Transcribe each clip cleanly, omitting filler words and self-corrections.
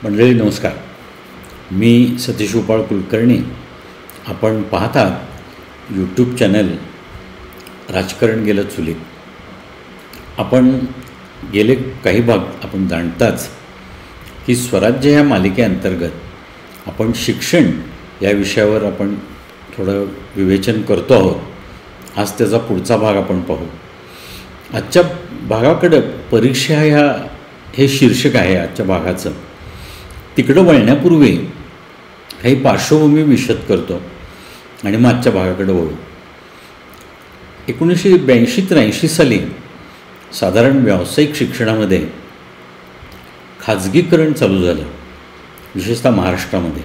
मंडळी नमस्कार. मी सतीश गोपाळ कुलकर्णी. आपण पाहतात यूट्यूब चॅनल राजकारण गेलं चुलीत. आपण गेले काही भाग आपण जाणताच की स्वराज्य या मालिकेअंतर्गत आपण शिक्षण या विषयावर आपण थोडं विवेचन करतो आहोत. आज त्याचा पुढचा भाग आपण पाहू. आजच्या भागाकडं परीक्षा हे शीर्षक आहे आजच्या भागाचं. तिकडं वळण्यापूर्वी काही पार्श्वभूमी विशद करतो आणि मग आजच्या भागाकडे वळू. 1982-83 साली साधारण व्यावसायिक शिक्षणामध्ये खाजगीकरण चालू झालं, विशेषतः महाराष्ट्रामध्ये.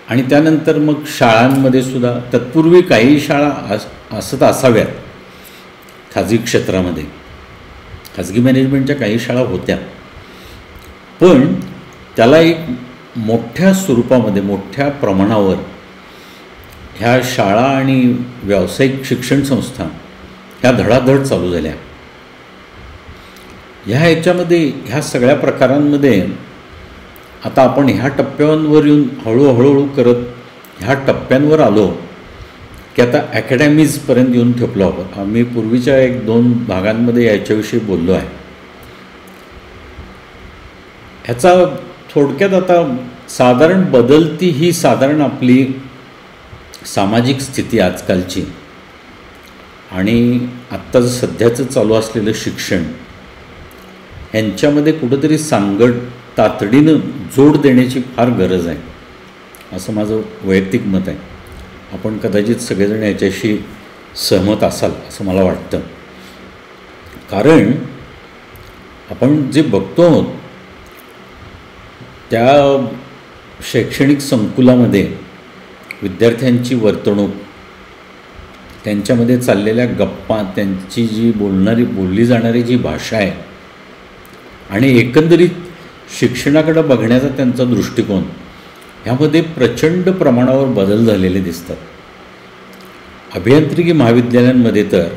आणि त्यानंतर मग शाळांमध्ये सुद्धा तत्पूर्वी काही शाळा असत असाव्यात खाजगी क्षेत्रामध्ये, खाजगी मॅनेजमेंटच्या काही शाळा होत्या, पण त्याला एक मोठ्या स्वरूपामध्ये मोठ्या प्रमाणावर ह्या शाळा आणि व्यावसायिक शिक्षण संस्था ह्या धडाधड चालू झाल्या. ह्याच्यामध्ये ह्या सगळ्या प्रकारांमध्ये आता आपण ह्या टप्प्यांवर येऊन हळूहळू करत ह्या टप्प्यांवर आलो की आता अकॅडमीजपर्यंत येऊन ठेपलो आहोत. आम्ही पूर्वीच्या 1-2 भागांमध्ये याच्याविषयी बोललो आहे. ह्याचा थोडक्यात आता साधारण बदलती ही साधारण आपली सामाजिक स्थिती आजकालची आणि आत्ता सध्याचं चालू असलेलं शिक्षण यांच्यामध्ये कुठंतरी सांगड तातडीनं जोड देण्याची फार गरज आहे, असं माझं वैयक्तिक मत आहे. आपण कदाचित सगळेजण याच्याशी सहमत असाल असं मला वाटतं. कारण आपण जे बघतो आहोत त्या शैक्षणिक संकुलामध्ये विद्यार्थ्यांची वर्तणूक, त्यांच्यामध्ये चाललेल्या गप्पा, त्यांची जी बोलली जाणारी जी भाषा आहे आणि एकंदरीत शिक्षणाकडे बघण्याचा त्यांचा दृष्टिकोन ह्यामध्ये प्रचंड प्रमाणावर बदल झालेले दिसतात. अभियांत्रिकी महाविद्यालयांमध्ये तर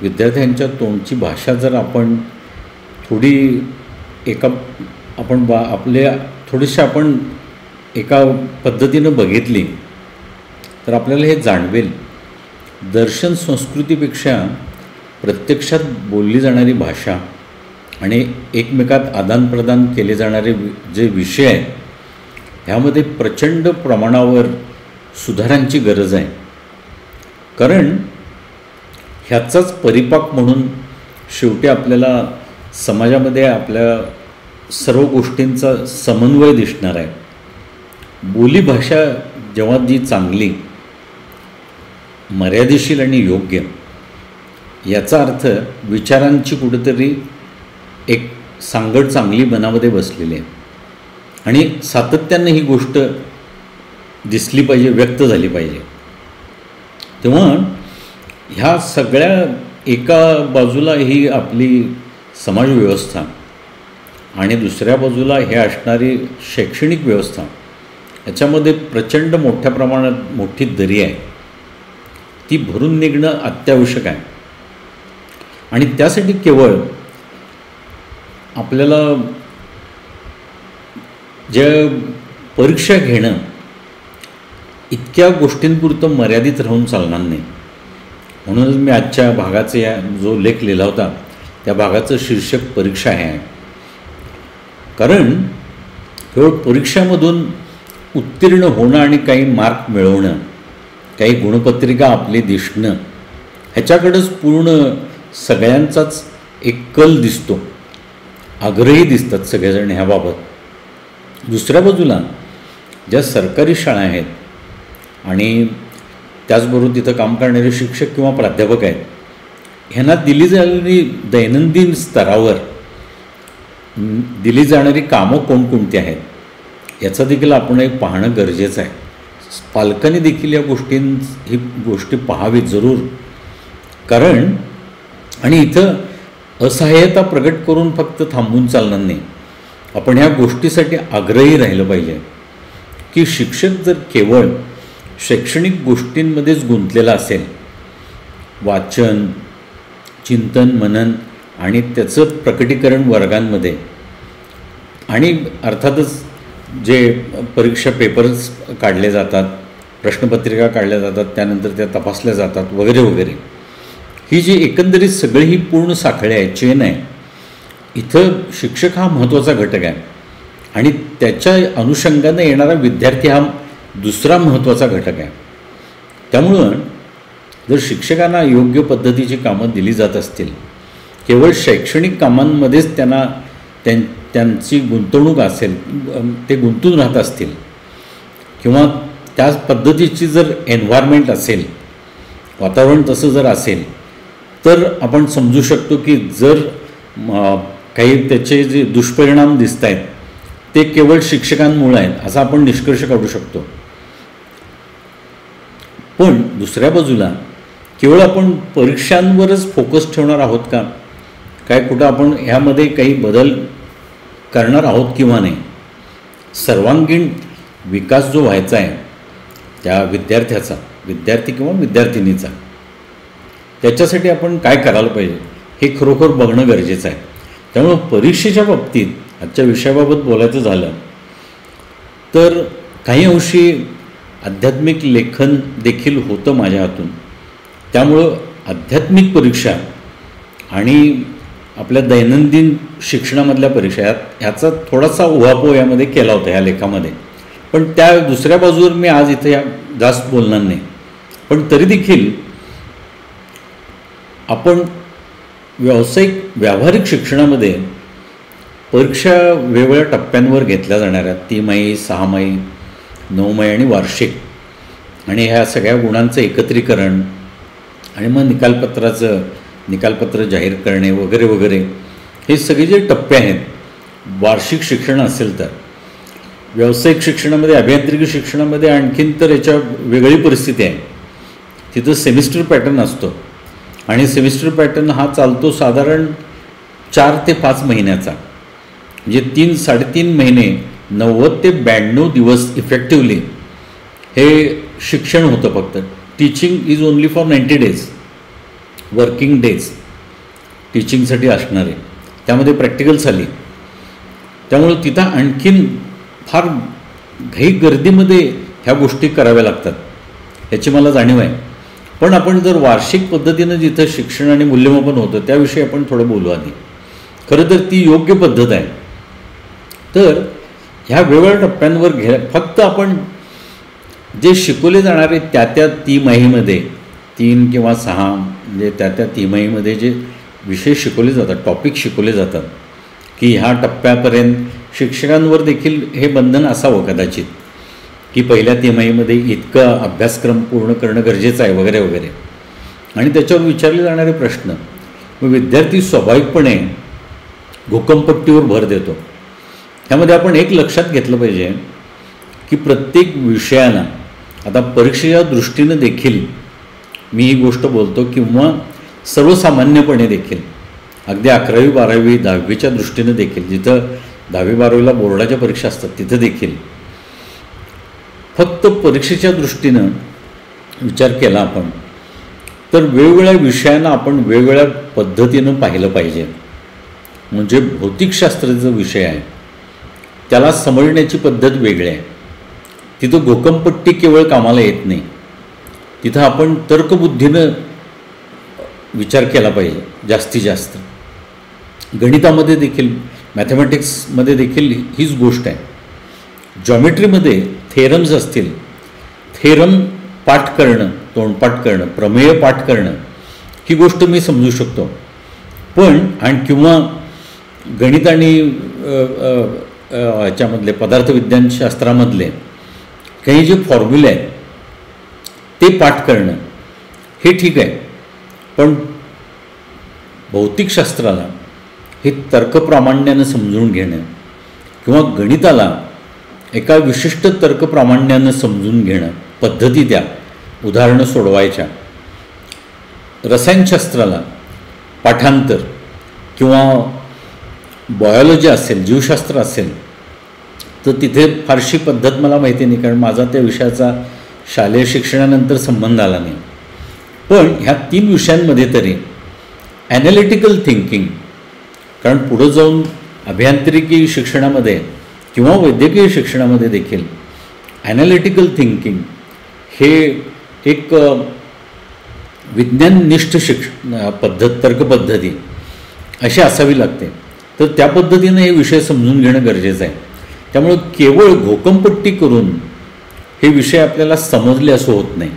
विद्यार्थ्यांच्या तोंडची भाषा जर आपण थोडी आपण एका पद्धतीनं बघितली तर आपल्याला हे जाणवेल, दर्शन संस्कृतीपेक्षा प्रत्यक्षात बोलली जाणारी भाषा आणि एकमेकात आदानप्रदान केले जाणारे जे विषय आहेत ह्यामध्ये प्रचंड प्रमाणावर सुधारांची गरज आहे. कारण ह्याचाच परिपाक म्हणून शेवटी आपल्याला समाजामध्ये आपल्या सर्व गोष्टींचा समन्वय दिसणार आहे. बोलीभाषा जेव्हा जी चांगली, मर्यादेशीर आणि योग्य, याचा अर्थ विचारांची कुठेतरी एक सांगड चांगली मनामध्ये बसलेली आहे आणि सातत्यानं ही गोष्ट दिसली पाहिजे, व्यक्त झाली पाहिजे. तेव्हा ह्या सगळ्या एका बाजूला ही आपली समाजव्यवस्था आणि दुसऱ्या बाजूला हे असणारी शैक्षणिक व्यवस्था, याच्यामध्ये प्रचंड मोठ्या प्रमाणात मोठी दरी आहे. ती भरून निघणं अत्यावश्यक आहे आणि त्यासाठी केवळ आपल्याला जे परीक्षा घेणं इतक्या गोष्टींपुरतं मर्यादित राहून चालणार नाही. म्हणूनच मी आजच्या भागाचा जो लेख लिहिला होता त्या भागाचं शीर्षक परीक्षा आहे. कारण केवळ परीक्षामधून उत्तीर्ण होणं आणि काही मार्क मिळवणं, काही गुणपत्रिका आपली दिसणं, ह्याच्याकडेच पूर्ण सगळ्यांचाच एक कल दिसतो, आग्रही दिसतात सगळेजण ह्याबाबत. दुसऱ्या बाजूला ज्या सरकारी शाळा आहेत आणि त्याचबरोबर तिथं काम करणारे शिक्षक किंवा प्राध्यापक आहेत, ह्यांना दिली जाणारी दैनंदिन स्तरावर दिली जाणारी कामं कोणकोणती आहेत याचं देखील आपण एक पाहणं गरजेचं आहे. पालकांनी देखील या ही गोष्टी पाहावी जरूर. कारण आणि इथं असहाय्यता प्रगट करून फक्त थांबून चालणार नाही. आपण ह्या गोष्टीसाठी आग्रही राहिलं पाहिजे की शिक्षक जर केवळ शैक्षणिक गोष्टींमध्येच गुंतलेला असेल, वाचन, चिंतन, मनन आणि त्याचं प्रकटीकरण वर्गांमध्ये, आणि अर्थातच जे परीक्षा पेपर्स काढले जातात, प्रश्नपत्रिका काढल्या जातात, त्यानंतर त्या तपासल्या जातात वगैरे वगैरे, ही जी एकंदरीत सगळी ही पूर्ण साखळी आहे, चेन आहे. इथं शिक्षक हा महत्त्वाचा घटक आहे आणि त्याच्या अनुषंगानं येणारा विद्यार्थी हा दुसरा महत्त्वाचा घटक आहे. त्यामुळं जर शिक्षकांना योग्य पद्धतीची कामं दिली जात असतील, केवळ शैक्षणिक कामांमध्येच त्यांची गुंतवणूक असेल, ते गुंतून राहत असतील किंवा त्याच पद्धतीची जर एन्व्हायरमेंट असेल, वातावरण तसं जर असेल, तर आपण समजू शकतो की जर काही त्याचे जे दुष्परिणाम दिसत आहेत ते केवळ शिक्षकांमुळे आहेत असं आपण निष्कर्ष काढू शकतो. पण दुसऱ्या बाजूला केवळ आपण परीक्षांवरच फोकस ठेवणार आहोत का, काय कुठं आपण ह्यामध्ये काही बदल करणार आहोत किंवा नाही. सर्वांगीण विकास जो व्हायचा आहे त्या विद्यार्थ्याचा, विद्यार्थी किंवा विद्यार्थिनीचा, त्याच्यासाठी आपण काय करायला पाहिजे हे खरोखर बघणं गरजेचं आहे. त्यामुळं परीक्षेच्या बाबतीत आजच्या विषयाबाबत बोलायचं झालं तर काही अंशी आध्यात्मिक लेखन देखील होतं माझ्या हातून. त्यामुळं आध्यात्मिक परीक्षा आणि आपल्या दैनंदिन शिक्षणामधल्या परीक्षा ह्याचा थोडासा उहापोह यामध्ये केला होता ह्या लेखामध्ये. पण त्या दुसऱ्या बाजूवर मी आज इथे जास्त बोलणार नाही. पण तरी देखील आपण व्यावहारिक शिक्षणामध्ये परीक्षा वेगवेगळ्या टप्प्यांवर घेतल्या जाणाऱ्या 3माही, 6माही, 9माही आणि वार्षिक, आणि ह्या सगळ्या गुणांचं एकत्रीकरण आणि मग निकालपत्र जाहीर करणे वगैरे वगैरे, हे सगळे जे टप्पे आहेत वार्षिक शिक्षण असेल तर. व्यावसायिक शिक्षणामध्ये, अभियांत्रिकी शिक्षणामध्ये आणखीन तर याच्या वेगळी परिस्थिती आहे. तिथं सेमिस्टर पॅटर्न असतो आणि सेमिस्टर पॅटर्न हा चालतो साधारण 4 ते 5 महिन्याचा, म्हणजे 3-3.5 महिने, 90 ते 92 दिवस इफेक्टिवली हे शिक्षण होतं. फक्त teaching is only for 90 days, working days टीचिंगसाठी असणारे, त्यामध्ये प्रॅक्टिकल्स आली. त्यामुळं तिथं आणखीन फार घाई गर्दीमध्ये ह्या गोष्टी कराव्या लागतात, ह्याची मला जाणीव आहे. पण आपण जर वार्षिक पद्धतीनं जिथं शिक्षण आणि मूल्यमापन होतं त्याविषयी आपण थोडं बोलू आधी. खरं तर ती योग्य पद्धत आहे. तर ह्या वेगवेगळ्या टप्प्यांवर फक्त आपण जे शिकवले जाणारे त्या 3माहीमध्ये, 3 किंवा 6, म्हणजे त्या 3माहीमध्ये जे विषय शिकवले जातात, टॉपिक शिकवले जातात, की ह्या टप्प्यापर्यंत शिक्षकांवर देखील हे बंधन असावं कदाचित की पहिल्या 3माहीमध्ये इतका अभ्यासक्रम पूर्ण करणं गरजेचं आहे वगैरे वगैरे. आणि त्याच्यावर विचारले जाणारे प्रश्न, विद्यार्थी स्वाभाविकपणे घोकंपट्टीवर भर देतो. त्यामध्ये आपण एक लक्षात घेतलं पाहिजे की प्रत्येक विषयाला, आता परीक्षेच्या दृष्टीनं देखील मी ही गोष्ट बोलतो किंवा सर्वसामान्यपणे देखील, अगदी 11वी 12वी 10वीच्या दृष्टीनं देखील, जिथं 10वी 12वीला बोर्डाच्या परीक्षा असतात तिथं देखील फक्त परीक्षेच्या दृष्टीनं विचार केला आपण तर वेगवेगळ्या विषयांना आपण वेगवेगळ्या पद्धतीनं पाहिलं पाहिजे. म्हणजे भौतिकशास्त्र जो विषय आहे त्याला समजण्याची पद्धत वेगळी आहे. तिथं घोकंपट्टी केवळ कामाला येत नाही, तिथं आपण तर्कबुद्धीनं विचार केला पाहिजे जास्तीत जास्त. गणितामध्ये देखील, मॅथमॅटिक्समध्ये देखील हीच गोष्ट आहे. जॉमेट्रीमध्ये थेरम्स असतील, थेरम पाठ करणं, तोंडपाठ करणं, प्रमेय पाठ करणं, ही गोष्ट मी समजू शकतो. पण किंवा गणित आणि ह्याच्यामधले पदार्थविज्ञानशास्त्रामधले काही जे फॉर्म्युले आहेत ते पाठ करणं हे ठीक आहे. पण भौतिकशास्त्राला हे तर्कप्रामाण्यानं समजून घेणं किंवा गणिताला एका विशिष्ट तर्कप्रामाण्यानं समजून घेणं, पद्धती त्या उदाहरणं सोडवायच्या, रसायनशास्त्राला पाठांतर किंवा बायोलॉजी असेल, जीवशास्त्र असेल तर तिथे फारशी पद्धत मला माहिती नाही, कारण माझा त्या विषयाचा शालेय शिक्षणानंतर संबंध आला नाही. पण ह्या 3 विषयांमध्ये तरी ॲनालिटिकल थिंकिंग, कारण पुढं जाऊन अभियांत्रिकी शिक्षणामध्ये किंवा वैद्यकीय शिक्षणामध्ये देखील ॲनालिटिकल थिंकिंग हे एक विज्ञाननिष्ठ पद्धत, तर्कपद्धती अशी असावी लागते. तर त्या पद्धतीनं हे विषय समजून घेणं गरजेचं आहे. त्यामुळं केवळ घोकंपट्टी करून हे विषय आपल्याला समजले असं होत नाही.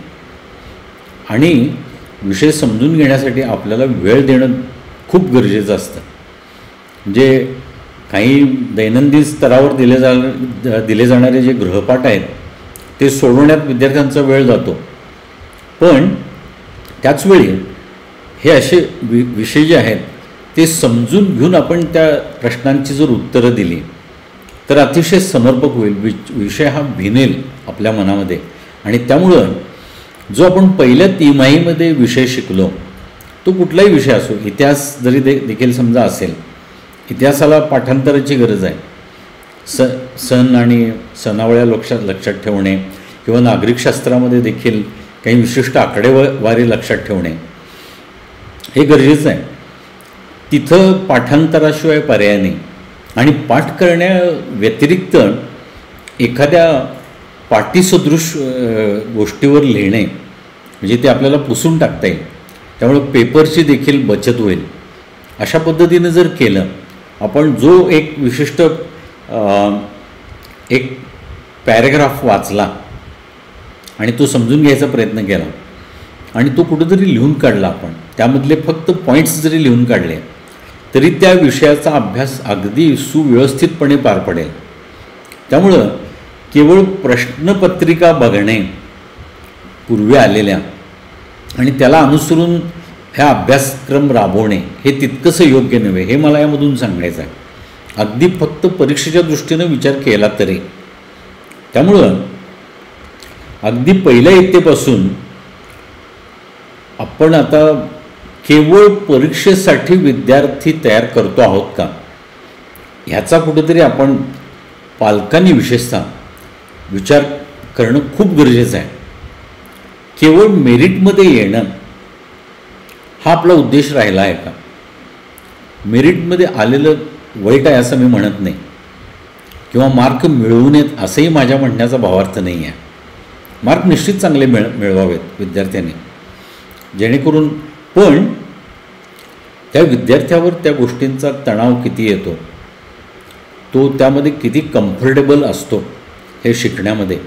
आणि विषय समजून घेण्यासाठी आपल्याला वेळ देणं खूप गरजेचं असतं. म्हणजे काही दैनंदिन स्तरावर दिले जाणारे जे गृहपाठ आहेत ते सोडवण्यात विद्यार्थ्यांचा वेळ जातो. पण त्याचवेळी हे असे विषय जे आहेत ते समजून घेऊन आपण त्या प्रश्नांची जर उत्तरं दिली तर अतिशय समर्पक होईल. विषय हा भिनेल आपल्या मनामध्ये. आणि त्यामुळं जो आपण पहिल्या तिमाहीमध्ये विषय शिकलो तो कुठलाही विषय असो, इतिहास जरी देखील समजा असेल, इतिहासाला पाठांतराची गरज आहे. सण आणि सणावळ्या लक्षात ठेवणे किंवा नागरिकशास्त्रामध्ये देखील काही विशिष्ट आकडेवारी लक्षात ठेवणे हे गरजेचं आहे. तिथं पाठांतराशिवाय पर्याय नाही. आणि पाठ करण्या व्यतिरिक्त एखाद्या पाटीसदृश गोष्टीवर लिहिणे म्हणजे ते आपल्याला पुसून टाकता येईल. त्यामुळे पेपरची देखील बचत होईल. अशा पद्धतीनं जर केलं आपण, जो एक विशिष्ट एक पॅरेग्राफ वाचला आणि तो समजून घ्यायचा प्रयत्न केला आणि तो कुठंतरी लिहून काढला, आपण त्यामधले फक्त पॉईंट्स जरी लिहून काढले तरी त्या विषयाचा अभ्यास अगदी सुव्यवस्थितपणे पार पडेल. त्यामुळं केवळ प्रश्नपत्रिका बघणे पूर्वी आलेल्या आणि त्याला अनुसरून ह्या अभ्यासक्रम राबवणे हे तितकंसं योग्य नव्हे, हे मला यामधून सांगायचं आहे. अगदी फक्त परीक्षेच्या दृष्टीनं विचार केला तरी. त्यामुळं अगदी पहिल्या इयत्तेपासून आपण आता केवळ परीक्षेसाठी विद्यार्थी तयार करतो आहोत का, ह्याचा कुठेतरी आपण पालकांनी विशेषतः विचार करणं खूप गरजेचं आहे. केवळ मेरिटमध्ये येणं हा आपला उद्देश राहिला आहे का? मेरिटमध्ये आलेलं वाईट आहे असं मी म्हणत नाही, किंवा मार्क मिळवू नयेत असंही माझ्या म्हणण्याचा भावार्थ नाही आहे. मार्क निश्चित चांगले मिळवावेत विद्यार्थ्यांनी, जेणेकरून, पण त्या विद्यार्थ्यावर त्या गोष्टींचा तणाव किती येतो, तो त्यामध्ये किती कम्फर्टेबल असतो हे शिकण्यामध्ये,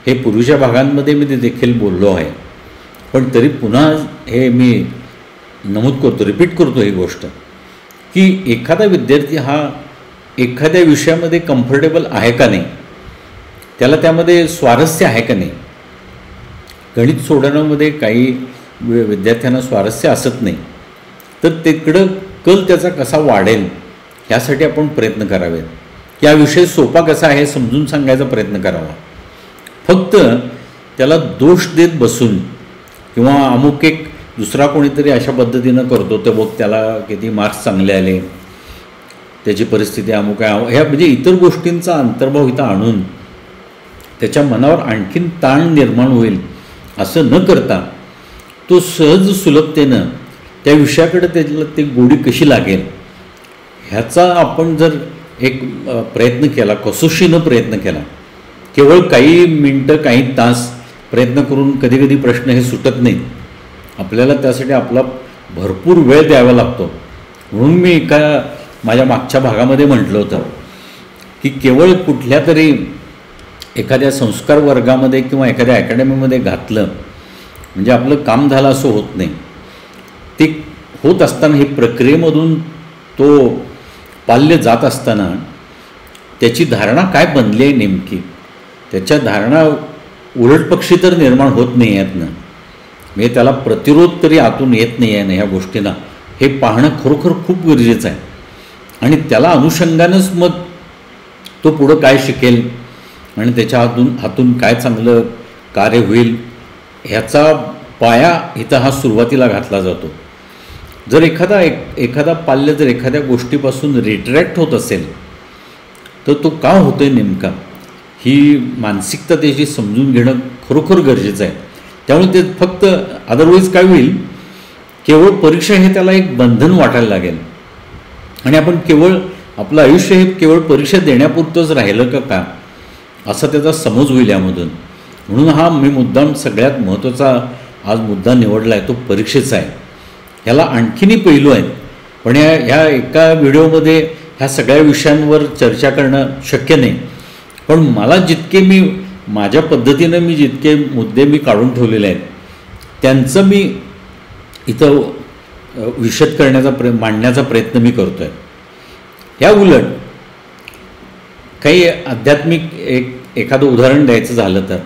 हे पूर्वीच्या भागांमध्ये मी देखील बोललो आहे. पण तरी पुन्हा हे मी नमूद करतो, रिपीट करतो ही गोष्ट, की एखादा विद्यार्थी हा एखाद्या विषयामध्ये कम्फर्टेबल आहे का नाही, त्याला त्यामध्ये स्वारस्य आहे का नाही. गणित सोडवण्यामध्ये काही विद्यार्थ्यांना स्वारस्य असत नाही, तर तिकडं कल त्याचा कसा वाढेल ह्यासाठी आपण प्रयत्न करावेत. या विषय सोपा कसा आहे समजून सांगायचा प्रयत्न करावा. फक्त त्याला दोष देत बसून किंवा अमुक एक दुसरा कोणीतरी अशा पद्धतीनं करतो तर बघ त्याला किती मार्क्स चांगले आले, त्याची परिस्थिती अमुक आहे, ह्या म्हणजे इतर गोष्टींचा अंतर्भाव इथं आणून त्याच्या मनावर आणखीन ताण निर्माण होईल असं न करता तो सहज सुलभतेनं त्या विषयाकडे त्याला ती गोडी कशी लागेल ह्याचा आपण जर एक प्रयत्न केला, कसोशीनं प्रयत्न केला, केवळ काही मिनटं काही तास प्रयत्न करून कधी कधी प्रश्न हे सुटत नाहीत. आपल्याला त्यासाठी आपला भरपूर वेळ द्यावा लागतो. म्हणून मी माझ्या मागच्या भागामध्ये म्हटलं होतं की केवळ कुठल्या तरी एखाद्या संस्कार वर्गामध्ये किंवा एखाद्या अकॅडमीमध्ये घातलं म्हणजे आपलं काम झालं असं होत नाही. ते होत असताना ही प्रक्रियेमधून तो पाल्य जात असताना त्याची धारणा काय बनली आहे नेमकी, त्याच्या धारणा उलटपक्षी तर निर्माण होत नाही आहेत ना, म्हणजे त्याला प्रतिरोध तरी आतून येत नाही आहे ना ह्या गोष्टींना, हे पाहणं खरोखर खूप गरजेचं आहे. आणि त्याला अनुषंगानंच मग तो पुढं काय शिकेल आणि त्याच्या हातून काय चांगलं कार्य होईल ह्याचा पाया इथं हा सुरुवातीला घातला जातो. जर एखादा पाल्य जर एखाद्या गोष्टीपासून रिट्रॅक्ट होत असेल तर तो का होतोय नेमका, ही मानसिकता त्याची समजून घेणं खरोखर गरजेचं आहे. त्यामुळे ते फक्त अदरवाईज काय होईल, केवळ परीक्षा हे त्याला एक बंधन वाटायला लागेल आणि आपण केवळ आपलं आयुष्य हे केवळ परीक्षा देण्यापुरतंच राहिलं का असा त्याचा समज होईल यामधून. म्हणून हा मी मुद्दाम सगळ्यात महत्त्वाचा आज मुद्दा निवडला आहे, तो परीक्षेचा आहे. ह्याला आणखीनही पैलू आहेत, पण ह्या एका व्हिडिओमध्ये ह्या सगळ्या विषयांवर चर्चा करणं शक्य नाही. पण मला जितके मी माझ्या पद्धतीनं मी जितके मुद्दे मी काढून ठेवलेले आहेत त्यांचं मी इथं विशद करण्याचा मांडण्याचा प्रयत्न मी करतो आहे. या उलट काही आध्यात्मिक एखादं उदाहरण द्यायचं झालं तर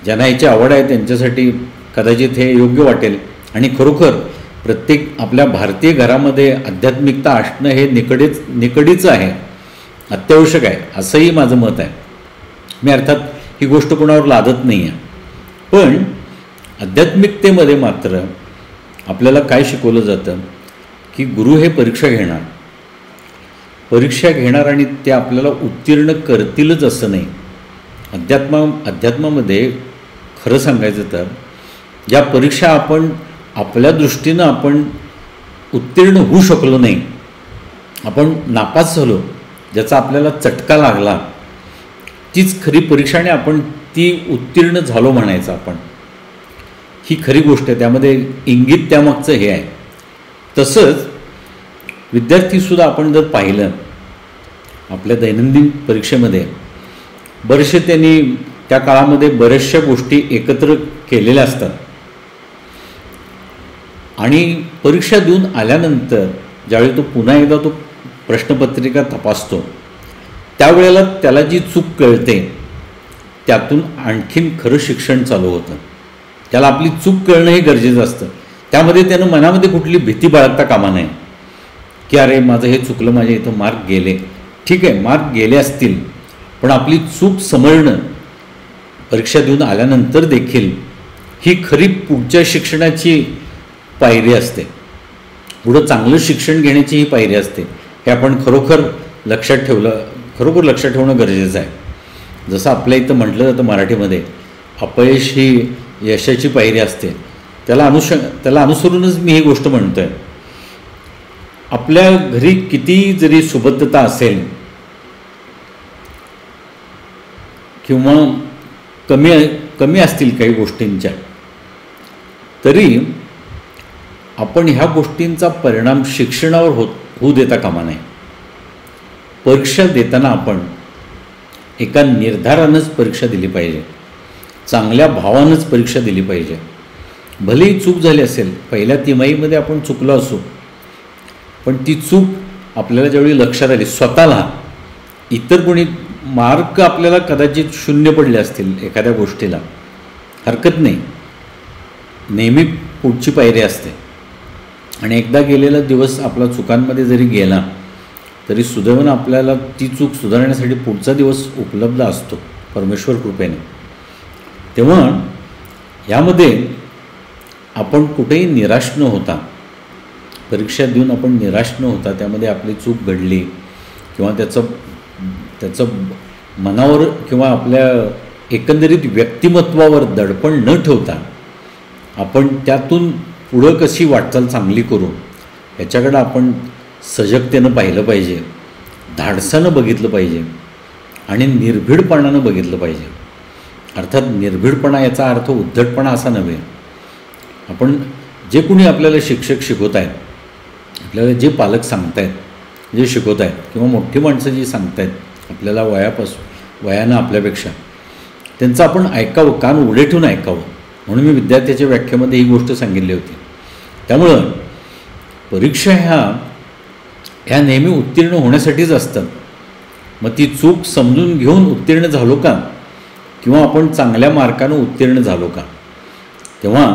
ज्यांना ह्याची आवड आहे त्यांच्यासाठी कदाचित हे योग्य वाटेल. आणि खरोखर प्रत्येक आपल्या भारतीय घरामध्ये आध्यात्मिकता असणं हे निकडीचं आहे, अत्यावश्यक आहे, असंही माझं मत आहे. मी अर्थात ही गोष्ट कोणावर लादत नाही आहे. पण आध्यात्मिकतेमध्ये मात्र आपल्याला काय शिकवलं जातं की गुरु हे परीक्षा घेणार आणि ते आपल्याला उत्तीर्ण करतीलच असं नाही. अध्यात्मामध्ये खरं सांगायचं तर ज्या परीक्षा आपण आपल्या दृष्टीनं आपण उत्तीर्ण होऊ शकलो नाही, आपण नापास झालो, ज्याचा आपल्याला चटका लागला, तीच खरी परीक्षा आणि आपण ती उत्तीर्ण झालो म्हणायचं आपण, ही खरी गोष्ट आहे. त्यामध्ये इंगित त्यामागचं हे आहे. तसंच विद्यार्थीसुद्धा आपण जर पाहिलं आपल्या दैनंदिन परीक्षेमध्ये बरेचसे त्यांनी त्या काळामध्ये बऱ्याचशा गोष्टी एकत्र केलेल्या असतात आणि परीक्षा देऊन आल्यानंतर ज्यावेळी तो पुन्हा एकदा तो प्रश्नपत्रिका तपासतो त्यावेळेला त्याला जी चूक कळते त्यातून आणखीन खरं शिक्षण चालू होतं. त्याला आपली चूक कळणं हे गरजेचं असतं. त्यामध्ये त्यानं मनामध्ये कुठली भीती बाळगता कामा नये की अरे माझं हे चुकलं, माझ्या इथं मार्क गेले. ठीक आहे, मार्क गेले असतील, पण आपली चूक समजणं परीक्षा देऊन आल्यानंतर देखील ही खरी पुढच्या शिक्षणाची पायरी असते. पुढं चांगलं शिक्षण घेण्याची ही पायरी असते. हे आपण खरोखर लक्षात ठेवणं गरजेचं आहे. जसं आपल्या इथं म्हटलं जातं मराठीमध्ये, अपयश ही यशाची पायरी असते. त्याला अनुसरूनच मी ही गोष्ट म्हणतो आहे. आपल्या घरी किती जरी सुबद्धता असेल किंवा कमी असतील काही गोष्टींच्या, तरी आपण ह्या गोष्टींचा परिणाम शिक्षणावर होऊ देता कामा नये. परीक्षा देताना आपण एका निर्धारानंच परीक्षा दिली पाहिजे, चांगल्या भावानंच परीक्षा दिली पाहिजे. भलेही चूक झाली असेल, पहिल्या तिमाहीमध्ये आपण चुकलो असू, पण ती चूक आपल्याला ज्यावेळी लक्षात आली स्वतःला, इतर कोणी मार्क आपल्याला कदाचित 0 पडले असतील एखाद्या गोष्टीला, हरकत नाही, नेहमी पुढची पायरी असते. आणि एकदा गेलेला दिवस आपला चुकांमध्ये जरी गेला तरी सुदैवानं आपल्याला ती चूक सुधारण्यासाठी पुढचा दिवस उपलब्ध असतो परमेश्वर कृपेने. तेव्हा यामध्ये आपण कुठेही निराश न होता, परीक्षा देऊन आपण निराश न होता, त्यामध्ये आपली चूक घडली किंवा त्याचं मनावर किंवा आपल्या एकंदरीत व्यक्तिमत्वावर दडपण न ठेवता आपण त्यातून पुढं कशी वाटचाल चांगली करू ह्याच्याकडं आपण सजगतेनं पाहिलं पाहिजे, धाडसानं बघितलं पाहिजे आणि निर्भीडपणानं बघितलं पाहिजे. अर्थात निर्भीडपणा याचा अर्थ उद्धटपणा असा नव्हे. आपण जे कोणी आपल्याला शिक्षक शिकवत आहेत, आपल्याला जे पालक सांगत आहेत, जे शिकवत आहेत किंवा मोठी माणसं जी सांगत आहेत आपल्याला वयानं आपल्यापेक्षा, त्यांचं आपण ऐकावं, कान उघडे ठेवून ऐकावं. म्हणून मी विद्यार्थ्याच्या व्याख्येमध्ये ही गोष्ट सांगितली होती. त्यामुळं परीक्षा ह्या नेहमी उत्तीर्ण होण्यासाठीच असतात. मग ती चूक समजून घेऊन उत्तीर्ण झालो का किंवा आपण चांगल्या मार्कानं उत्तीर्ण झालो का, तेव्हा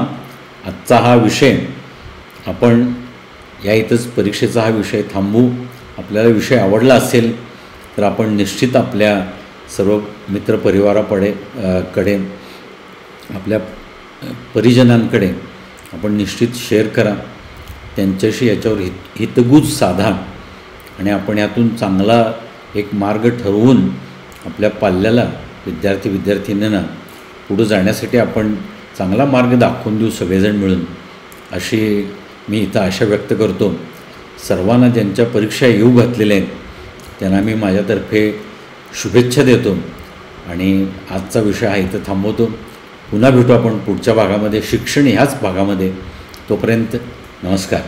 आजचा हा विषय आपण या इथंच परीक्षेचा हा विषय थांबवू. आपल्याला विषय आवडला असेल तर आपण निश्चित आपल्या सर्व मित्रपरिवाराकडे आपल्या परिजनांकडे आपण निश्चित शेअर करा, त्यांच्याशी याच्यावर हितगुज साधा आणि आपण यातून चांगला एक मार्ग ठरवून आपल्या पाल्याला विद्यार्थींना पुढं जाण्यासाठी आपण चांगला मार्ग दाखवून देऊ सगळेजण मिळून, अशी मी इथं आशा व्यक्त करतो. सर्वांना ज्यांच्या परीक्षा येऊ घातलेल्या आहेत त्यांना मी माझ्यातर्फे शुभेच्छा देतो आणि आजचा विषय हा इथं थांबवतो. पुन्हा भेटू आपण पुढच्या भागामध्ये, शिक्षण ह्याच भागामध्ये. तोपर्यंत नमस्कार.